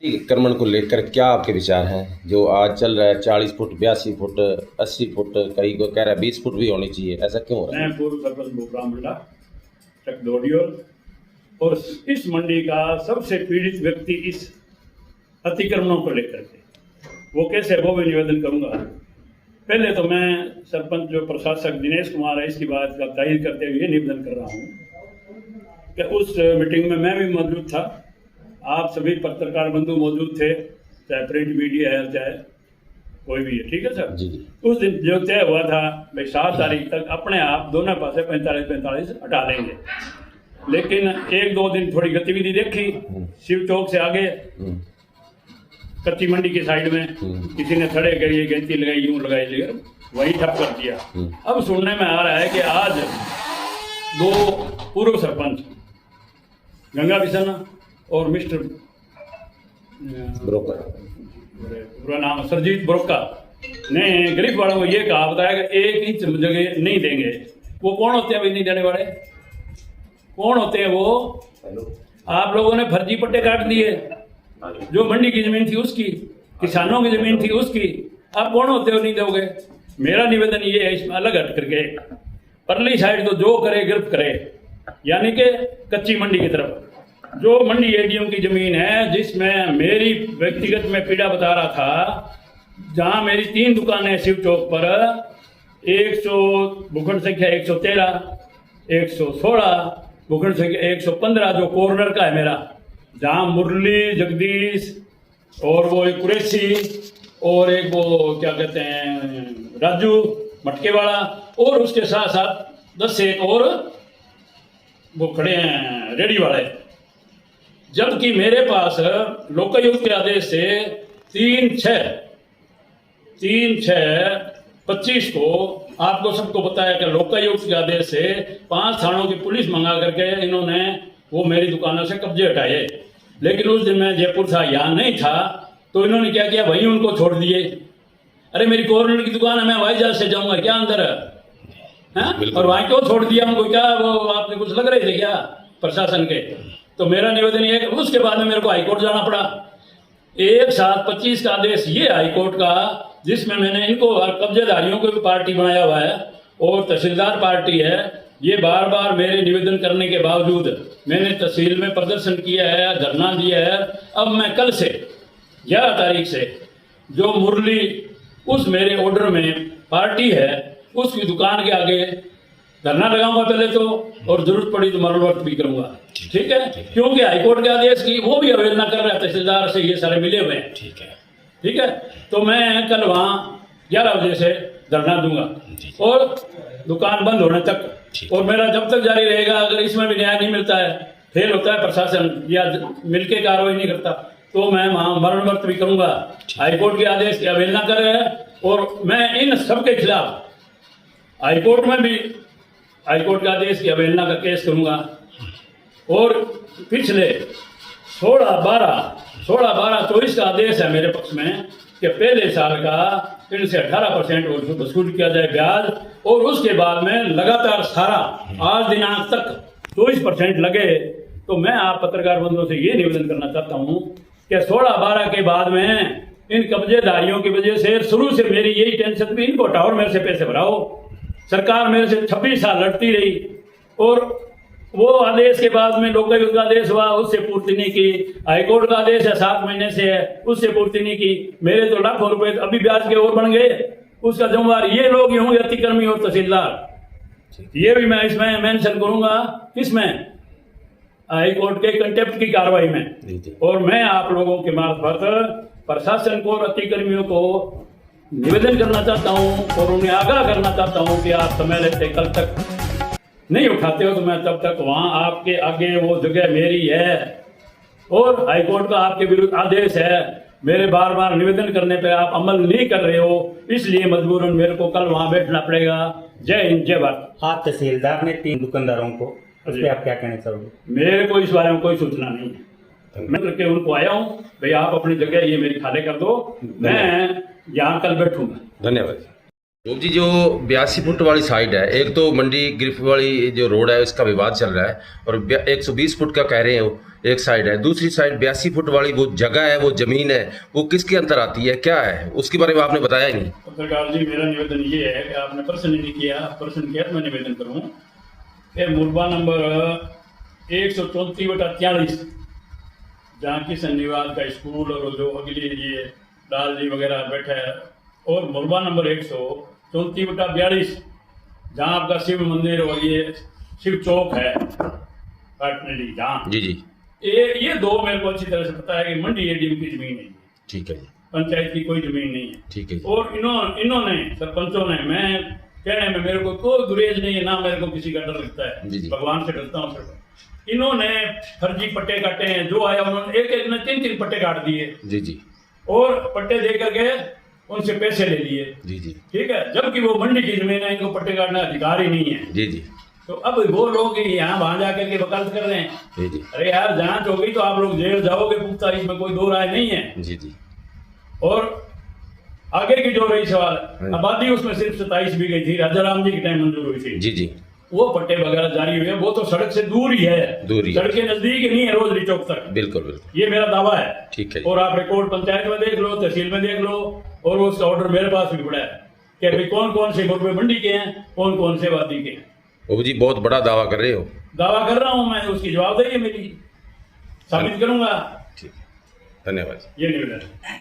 अतिक्रमण को लेकर क्या आपके विचार हैं? जो आज चल रहा है 40 फुट, 82 फुट, 80 फुट, कई को कह रहा है 20 फुट भी होनी चाहिए, ऐसा क्यों हो रहा है? मैं पूर्व सरपंच भूपराम मंडा चकदोडियोल और इस मंडी का सबसे पीड़ित व्यक्ति इस अतिक्रमणों को लेकर के वो कैसे वो भी निवेदन करूंगा। पहले तो मैं सरपंच जो प्रशासक दिनेश कुमार है इसकी बात का तायद करते हुए निवेदन कर रहा हूँ कि उस मीटिंग में मैं भी मौजूद था, आप सभी पत्रकार बंधु मौजूद थे, चाहे प्रिंट मीडिया है चाहे कोई भी है, ठीक है सर जी। उस दिन जो तय हुआ था भाई 7 तारीख तक अपने आप दोनों पासे 45 हटा लेंगे, लेकिन 1-2 दिन थोड़ी गतिविधि देखी, शिव चौक से आगे कच्ची मंडी की साइड में किसी ने खड़े करिए गैंती लगाई, यूं लगाई, लेकर वही ठप कर दिया। अब सुनने में आ रहा है कि आज 2 पूर्व सरपंच गंगा किशन और मिस्टर ब्रोकर, पूरा नाम सरजीत ब्रोका ने गरीब वालों को ये कहा, बताया कि 1 इंच जगह नहीं देंगे। वो कौन होते हैं भाई नहीं देने वाले? कौन होते हैं वो? आप लोगों ने फर्जी पट्टे काट दिए, जो मंडी की जमीन थी उसकी, किसानों की जमीन थी उसकी, आप कौन होते हो नहीं दोगे? मेरा निवेदन ये है इसमें अलग हट करके परली साइड तो जो करे गिरफ्त करे, यानी कि कच्ची मंडी की तरफ जो मंडी एडीएम की जमीन है जिसमें मेरी व्यक्तिगत में पीड़ा बता रहा था, जहां मेरी 3 दुकानें शिव चौक पर 100 भूखंड संख्या 113, 116 भूखंड संख्या 115 जो कॉर्नर का है मेरा, जहां मुरली, जगदीश और वो एक कुरैशी और एक वो क्या कहते हैं राजू मटके वाला, और उसके साथ साथ 10 से एक और वो खड़े हैं रेडी वाले। जबकि मेरे पास लोकायुक्त के आदेश से 3/6/25 को आपको सबको पता है कि लोकायुक्त के आदेश से 5 थानों की पुलिस मंगा करके इन्होंने वो मेरी दुकानों से कब्जे हटाए। लेकिन उस दिन मैं जयपुर था, यहाँ नहीं था, तो इन्होंने क्या किया, वहीं उनको छोड़ दिए। अरे मेरी कॉर्नर की दुकान है, मैं हवाई जहाज से जाऊंगा क्या अंदर है? और वहां क्यों छोड़ दिया उनको? क्या वो आपने कुछ लग रहे थे क्या प्रशासन के? तो मेरा निवेदन ये है कि उसके बाद में मेरे को हाईकोर्ट जाना पड़ा। 1/7/25 का आदेश ये हाईकोर्ट का, जिसमें मैंने इनको कब्जेदारियों को भी पार्टी बनाया हुआ है और तहसीलदार पार्टी है। ये बार बार मेरे निवेदन करने के बावजूद मैंने तहसील में प्रदर्शन किया है, धरना दिया है। अब मैं कल से 11 तारीख से जो मुरली उस मेरे ऑर्डर में पार्टी है उसकी दुकान के आगे धरना लगाऊंगा पहले तो, और जरूरत पड़ी तो मरणवर्त भी करूंगा, ठीक है? क्योंकि हाईकोर्ट के आदेश की वो भी अवहेलना कर रहा है, तहसीलदार से ये सारे मिले हुए हैं, ठीक है? तो मैं कल वहाँ 11 बजे से धरना दूंगा और दुकान बंद होने तक, और मेरा जब तक जारी रहेगा। अगर इसमें भी न्याय नहीं मिलता है, फेल होता है प्रशासन या मिलके कार्रवाई नहीं करता, तो मैं वहाँ मरणवर्त भी करूंगा। हाईकोर्ट के आदेश की अवहेलना कर रहे हैं और मैं इन सबके खिलाफ हाईकोर्ट में भी हाईकोर्ट के आदेश की अवहेलना का केस करूंगा। और पिछले 16/12/24 का आदेश है मेरे पक्ष में कि पहले साल का इनसे 18% वसूल किया जाए ब्याज, और उसके बाद में लगातार सारा आज दिनांक तक 24% लगे। तो मैं आप पत्रकार बंधुओं से ये निवेदन करना चाहता हूँ कि 16/12 के बाद में इन कब्जेदारियों की वजह से शुरू से मेरी यही टेंशन थी, इनको हटाओ और मेरे से पैसे भराओ। सरकार मेरे से 26 साल लड़ती रही और वो आदेश के बाद में लोकायुक्त का आदेश हुआ, उससे पूर्ति नहीं की। हाईकोर्ट का आदेश है 7 महीने से है, उससे पूर्ति नहीं की। मेरे तो लाखों रुपए अभी ब्याज के और बन गए, उसका जिम्मेदार ये लोग ही होंगे, अतिक्रमी और तहसीलदार। ये भी मैं इसमें मेंशन करूंगा, किसमें? हाईकोर्ट के कंटेप्ट की कार्रवाई में। और मैं आप लोगों के मार्फत प्रशासन को और अतिक्रमियों को निवेदन करना चाहता हूं और उन्हें आगाह करना चाहता हूं कि आप समय लेते कल तक नहीं उठाते हो तो मैं तब तक वहां आपके आगे वो जगह मेरी है, और हाईकोर्ट का आपके विरुद्ध आदेश है। मेरे बार बार निवेदन करने पे आप अमल नहीं कर रहे हो, इसलिए मजबूरन मेरे को कल वहां बैठना पड़ेगा। जय हिंद, जय भारत। आप तहसीलदार ने 3 दुकानदारों को, उस पर आप क्या कहना चाहोगे? मेरे को इस बारे में कोई सूचना नहीं है। मैं करके उनको आया हूँ, भाई आप अपनी जगह ये मेरी खाली कर दो, मैं यहाँ कल बैठूंगा। धन्यवाद। रूप जी, जो 82 फुट वाली साइड है, एक तो मंडी गिरफ्त वाली जो रोड है उसका विवाद चल रहा है और 120 फुट का कह रहे हैं वो एक साइड है, दूसरी साइड 82 फुट वाली वो जगह है, वो जमीन है, वो किसके अंदर आती है, क्या है उसके बारे में आपने बताया ही नहीं। पत्रकार जी, मेरा निवेदन ये है कि आपने प्रश्न नहीं किया, प्रश्न किया तो मैं निवेदन करूँ कि मुरबा नंबर 134/43 जहाँ किशन निवास का स्कूल और जो अगली ये लाल जी वगैरह बैठा है, और मुरबा नंबर 134/42 जहाँ आपका शिव मंदिर और ये शिव चौक है पाटनेली, जहाँ जी जी, ये दो मेरे को अच्छी तरह से पता है कि मंडी एडीएम की जमीन है, ठीक है जी, पंचायत की कोई जमीन नहीं है। ठीक है जी, और इन्होंने सरपंचों ने, मैं कहने में मेरे को कोई गुरेज नहीं है, ना मेरे को किसी का डर लगता है, जी जी, भगवान से डरता हूँ सिर्फ। इन्होंने फर्जी पट्टे काटे हैं, जो आया उन्होंने एक एक ने 3-3 पट्टे काट दिए जी जी, और पट्टे दे करके उनसे पैसे ले लिए, जी जी, ठीक है, जबकि वो मंडी की जमीन है, इनको पट्टे काटने का अधिकार ही नहीं है। जी जी, तो अब वो लोग यहाँ वहां जाकर के वकालत कर रहे हैं। जी जी, अरे यार, जांच हो गई तो आप लोग जेल जाओगे पुख्ता, इसमें कोई दो राय नहीं है। जी जी, और आगे की जो रही सवाल, आबादी उसमें सिर्फ 27 भी गई थी, राजा राम जी के टाइम मंजूर हुई थी, जी जी, वो पट्टे वगैरह जारी हुए, वो तो सड़क से दूर ही है, दूर ही है। सड़क के नजदीक नहीं है रोजरी चौक तक, बिल्कुल बिल्कुल, ये मेरा दावा है। ठीक है जी। और आप रिकॉर्ड पंचायत में देख लो, तहसील में देख लो, और उसका ऑर्डर मेरे पास भी पड़ा है कि भाई कौन कौन से मुरबे मंडी के हैं, कौन कौन से वादी के हैं। बाबू जी, बहुत बड़ा दावा कर रहे हो। दावा कर रहा हूं मैं, उसकी जवाबदेही है मेरी, साबित करूंगा। ठीक है, धन्यवाद। ये निवेदन है।